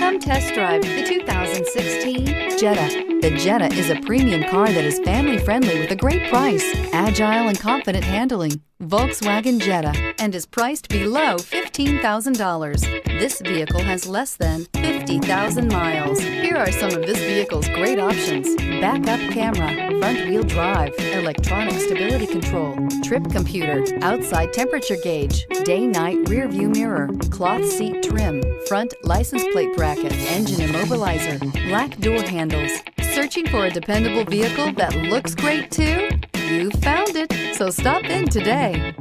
Come test drive the 2016 Jetta. The Jetta is a premium car that is family-friendly with a great price, agile and confident handling. Volkswagen Jetta, and is priced below $15,000. This vehicle has less than 50,000 miles. Here are some of this vehicle's great options: backup camera, front-wheel drive, electronic stability control, trip computer, outside temperature gauge, day-night rear-view mirror, cloth seat trim, front license plate bracket, engine immobilizer, black door handles. Searching for a dependable vehicle that looks great too? You found it, so stop in today.